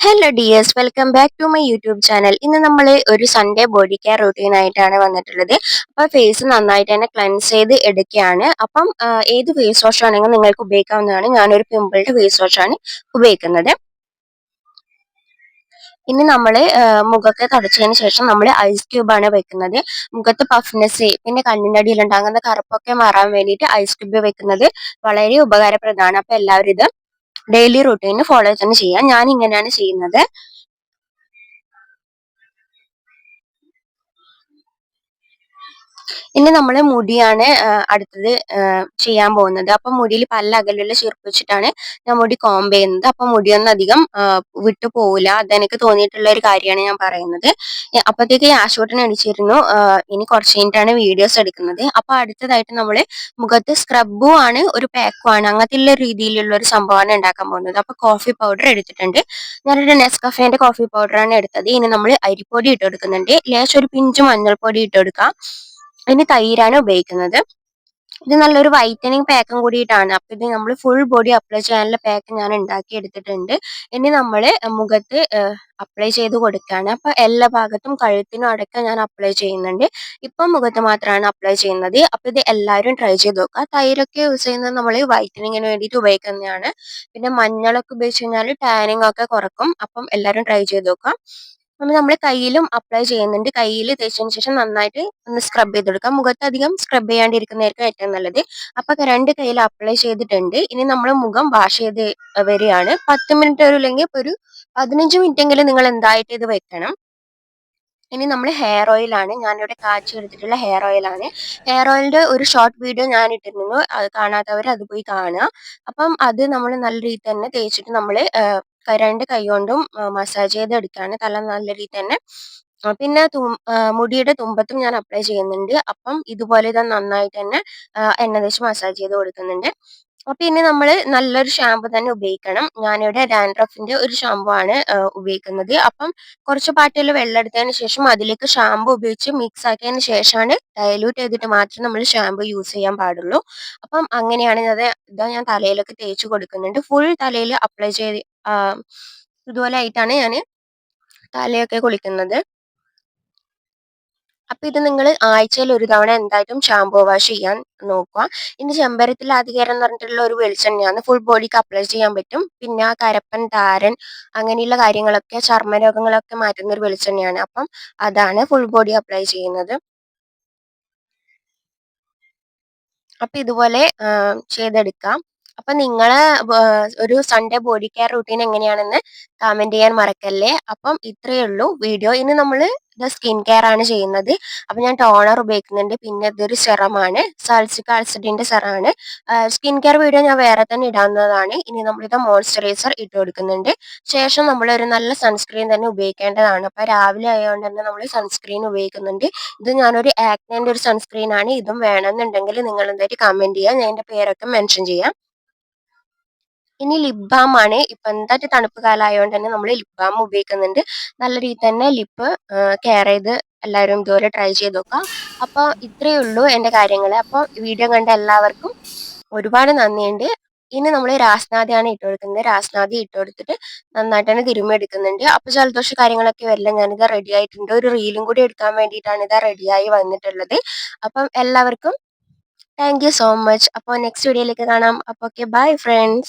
Hello dears, welcome back to my YouTube channel. ഇന്ന് നമ്മൾ ഒരു സൺഡേ ബോഡി കെയർ റൂട്ടീൻ ആയിട്ടാണ് വന്നിട്ടുള്ളത്. അപ്പോൾ ഫേസ് നന്നായിട്ട് തന്നെ ക്ലെൻസ് ചെയ്ത് എടുക്കുകയാണ്. അപ്പം ഏത് ഫേസ് വാഷ് ആണെങ്കിലും നിങ്ങൾക്ക് ഉപയോഗിക്കാവുന്നതാണ്. ഞാനൊരു പിമ്പിളിന്റെ ഫേസ് വാഷ് ആണ് ഉപയോഗിക്കുന്നത്. ഇനി നമ്മൾ മുഖത്തെ തുടച്ചതിന് ശേഷം നമ്മൾ ഐസ് ക്യൂബ് ആണ് വെക്കുന്നത്. മുഖത്ത് പഫ്നെസ് പിന്നെ കണ്ണിൻ്റെ അടിയിൽ ഉണ്ടാകുന്ന കറുപ്പൊക്കെ മാറാൻ വേണ്ടിയിട്ട് ഐസ് ക്യൂബ് വെക്കുന്നത് വളരെ ഉപകാരപ്രദമാണ്. അപ്പോൾ എല്ലാവരും ഇത് ഡെയിലി റൂട്ടീന് ഫോളോ തന്നെ ചെയ്യാം. ഞാൻ ഇങ്ങനെയാണ് ചെയ്യുന്നത്. ഇനി നമ്മൾ മുടിയാണ് അടുത്തത് ചെയ്യാൻ പോകുന്നത്. അപ്പം മുടിയിൽ പല അകലുള്ള ചീർപ്പ് വെച്ചിട്ടാണ് ഞാൻ മുടി കോംബ് ചെയ്യുന്നത്. അപ്പം മുടിയൊന്നും അധികം വിട്ടു പോവില്ല. അതെനിക്ക് തോന്നിയിട്ടുള്ള ഒരു കാര്യമാണ് ഞാൻ പറയുന്നത്. അപ്പോഴത്തേക്ക് ആശുപത്രി എണിച്ചിരുന്നു. ഇനി കുറച്ച് കഴിഞ്ഞിട്ടാണ് വീഡിയോസ് എടുക്കുന്നത്. അപ്പൊ അടുത്തതായിട്ട് നമ്മൾ മുഖത്ത് സ്ക്രബും ആണ് ഒരു പാക്കും ആണ് അങ്ങനത്തെ ഉള്ള രീതിയിലുള്ള ഒരു സംഭവമാണ് ഉണ്ടാക്കാൻ പോകുന്നത്. അപ്പൊ കോഫി പൗഡർ എടുത്തിട്ടുണ്ട്. ഞാനൊരു നെസ്കഫേന്റെ കോഫി പൗഡറാണ് എടുത്തത്. ഇനി നമ്മൾ അരിപ്പൊടി ഇട്ട് കൊടുക്കുന്നുണ്ട്. ലേശം ഒരു പിഞ്ച് മഞ്ഞൾപ്പൊടി ഇട്ട് കൊടുക്കാം. ഇനി തൈരാണ് ഉപയോഗിക്കുന്നത്. ഇത് നല്ലൊരു വൈറ്റനിങ് പാക്കും കൂടിയിട്ടാണ്. അപ്പൊ ഇത് നമ്മൾ ഫുൾ ബോഡി അപ്ലൈ ചെയ്യാനുള്ള പാക്ക് ഞാൻ ഉണ്ടാക്കി എടുത്തിട്ടുണ്ട്. ഇനി നമ്മൾ മുഖത്ത് അപ്ലൈ ചെയ്ത് കൊടുക്കുകയാണ്. അപ്പൊ എല്ലാ ഭാഗത്തും കഴുത്തിനും അടക്കം ഞാൻ അപ്ലൈ ചെയ്യുന്നുണ്ട്. ഇപ്പം മുഖത്ത് മാത്രമാണ് അപ്ലൈ ചെയ്യുന്നത്. അപ്പൊ ഇത് എല്ലാവരും ട്രൈ ചെയ്ത് നോക്കുക. തൈരൊക്കെ യൂസ് ചെയ്യുന്നത് നമ്മൾ വൈറ്റനിങ്ങിന് വേണ്ടിയിട്ട് ഉപയോഗിക്കുന്നതാണ്. പിന്നെ മഞ്ഞളൊക്കെ ഉപയോഗിച്ച് കഴിഞ്ഞാൽ ടാനിങ് ഒക്കെ കുറക്കും. അപ്പം എല്ലാവരും ട്രൈ ചെയ്ത് നോക്കാം. അപ്പം നമ്മൾ കയ്യിലും അപ്ലൈ ചെയ്യുന്നുണ്ട്. കയ്യിൽ തേച്ചതിന് ശേഷം നന്നായിട്ട് ഒന്ന് സ്ക്രബ് ചെയ്ത് കൊടുക്കാം. മുഖത്ത് അധികം സ്ക്രബ് ചെയ്യാണ്ടിരിക്കുന്നതായിരിക്കും ഏറ്റവും നല്ലത്. അപ്പൊ രണ്ട് കയ്യിൽ അപ്ലൈ ചെയ്തിട്ടുണ്ട്. ഇനി നമ്മൾ മുഖം വാഷ് ചെയ്ത് വരികയാണ്. 10 മിനിറ്റ് അല്ലെങ്കിൽ ഒരു 15 മിനിറ്റ് എങ്കിലും നിങ്ങൾ എന്തായിട്ട് ഇത് വെക്കണം. ഇനി നമ്മൾ ഹെയർ ഓയിലാണ്. ഞാനിവിടെ കാച്ചി എടുത്തിട്ടുള്ള ഹെയർ ഓയിലാണ്. ഹെയർ ഓയിലിന്റെ ഒരു ഷോർട്ട് വീഡിയോ ഞാൻ ഇട്ടിരുന്നു. അത് കാണാത്തവർ അത് പോയി കാണുക. അപ്പം അത് നമ്മൾ നല്ല രീതിയിൽ തന്നെ തേച്ചിട്ട് നമ്മൾ രണ്ട് കൈ കൊണ്ടും മസാജ് ചെയ്ത് എടുക്കുകയാണ്. തല നല്ല രീതിയിൽ തന്നെ. പിന്നെ മുടിയുടെ തുമ്പത്തും ഞാൻ അപ്ലൈ ചെയ്യുന്നുണ്ട്. അപ്പം ഇതുപോലെ ഇത് നന്നായിട്ട് തന്നെ എണ്ണ തേച്ച് മസാജ് ചെയ്ത് കൊടുക്കുന്നുണ്ട്. അപ്പൊ ഇനി നമ്മൾ നല്ലൊരു ഷാമ്പു തന്നെ ഉപയോഗിക്കണം. ഞാനിവിടെ ഡാൻഡ്രഫിന്റെ ഒരു ഷാമ്പു ആണ് ഉപയോഗിക്കുന്നത്. അപ്പം കുറച്ച് പാട്ടിൽ വെള്ളം എടുത്തതിന് ശേഷം അതിലേക്ക് ഷാമ്പു ഉപയോഗിച്ച് മിക്സ് ആക്കിയതിന് ശേഷമാണ് ഡയലൂട്ട് ചെയ്തിട്ട് മാത്രമേ നമ്മൾ ഷാമ്പു യൂസ് ചെയ്യാൻ പാടുള്ളൂ. അപ്പം അങ്ങനെയാണ് ഇതാ ഞാൻ തലയിലൊക്കെ തേച്ച് കൊടുക്കുന്നുണ്ട്. ഫുൾ തലയിൽ അപ്ലൈ ചെയ്ത് ഇതുപോലെ ആയിട്ടാണ് ഞാൻ തലയൊക്കെ കുളിക്കുന്നത്. അപ്പൊ ഇത് നിങ്ങൾ ആഴ്ചയിൽ ഒരു തവണ എന്തായിട്ടും ഷാംപൂ വാഷ് ചെയ്യാൻ നോക്കുക. ഇനി ചെമ്പരത്തിൽ ആദികേരം എന്ന് പറഞ്ഞിട്ടുള്ള ഒരു വെളിച്ചെണ്ണയാണ് ഫുൾ ബോഡിക്ക് അപ്ലൈ ചെയ്യാൻ പറ്റും. പിന്നെ ആ കരപ്പൻ താരൻ അങ്ങനെയുള്ള കാര്യങ്ങളൊക്കെ ചർമ്മരോഗങ്ങളൊക്കെ മാറ്റുന്ന ഒരു വെളിച്ചെണ്ണയാണ്. അപ്പം അതാണ് ഫുൾ ബോഡി അപ്ലൈ ചെയ്യുന്നത്. അപ്പൊ ഇതുപോലെ ചെയ്തെടുക്കാം. അപ്പൊ നിങ്ങളെ ഒരു സൺഡേ ബോഡി കെയർ റൂട്ടീൻ എങ്ങനെയാണെന്ന് കമന്റ് ചെയ്യാൻ മറക്കല്ലേ. അപ്പം ഇത്രയേ ഉള്ളൂ വീഡിയോ. ഇനി നമ്മൾ ഇത് സ്കിൻ കെയർ ആണ് ചെയ്യുന്നത്. അപ്പൊ ഞാൻ ടോണർ ഉപയോഗിക്കുന്നുണ്ട്. പിന്നെ ഇതൊരു സെറമാണ്, സാൽസിക് ആസിഡിന്റെ സെറാണ്. സ്കിൻ കെയർ വീഡിയോ ഞാൻ വേറെ തന്നെ ഇടാവുന്നതാണ്. ഇനി നമ്മളിത് മോയ്സ്ചറൈസർ ഇട്ട് കൊടുക്കുന്നുണ്ട്. ശേഷം നമ്മൾ ഒരു നല്ല സൺസ്ക്രീൻ തന്നെ ഉപയോഗിക്കേണ്ടതാണ്. അപ്പൊ രാവിലെ ആയതുകൊണ്ട് തന്നെ നമ്മൾ സൺസ്ക്രീൻ ഉപയോഗിക്കുന്നുണ്ട്. ഇത് ഞാനൊരു ആക്നേന്റെ ഒരു സൺസ്ക്രീൻ ആണ്. ഇതും വേണമെന്നുണ്ടെങ്കിൽ നിങ്ങൾ എന്തായിട്ട് കമന്റ് ചെയ്യാം. ഞാൻ എൻ്റെ പേരൊക്കെ മെൻഷൻ ചെയ്യാം. ഇനി ലിപ് ബാം ആണ്. ഇപ്പൊ എന്തായിട്ട് തണുപ്പ് കാലം ആയതുകൊണ്ട് തന്നെ നമ്മൾ ലിപ് ബാം ഉപയോഗിക്കുന്നുണ്ട്. നല്ല രീതിയിൽ തന്നെ ലിപ്പ് കെയർ ചെയ്ത് എല്ലാവരും ഇതുപോലെ ട്രൈ ചെയ്ത് നോക്കാം. അപ്പോൾ ഇത്രയേ ഉള്ളൂ എൻ്റെ കാര്യങ്ങൾ. അപ്പോൾ വീഡിയോ കണ്ട എല്ലാവർക്കും ഒരുപാട് നന്ദിയുണ്ട്. ഇനി നമ്മൾ രാസ്നാദിയാണ് ഇട്ട് കൊടുക്കുന്നത്. രാസ്നാദി ഇട്ട് കൊടുത്തിട്ട് നന്നായിട്ട് തന്നെ തിരുമ്മി എടുക്കുന്നുണ്ട്. അപ്പോൾ ജലദോഷ കാര്യങ്ങളൊക്കെ വരില്ല. ഞാനിത് റെഡി ആയിട്ടുണ്ട്. ഒരു റീലും കൂടി എടുക്കാൻ വേണ്ടിയിട്ടാണ് ഇത് റെഡിയായി വന്നിട്ടുള്ളത്. അപ്പം എല്ലാവർക്കും താങ്ക് യു സോ മച്ച്. അപ്പോൾ നെക്സ്റ്റ് വീഡിയോയിലേക്ക് കാണാം. അപ്പോൾ ഓക്കെ, ബൈ ഫ്രണ്ട്സ്.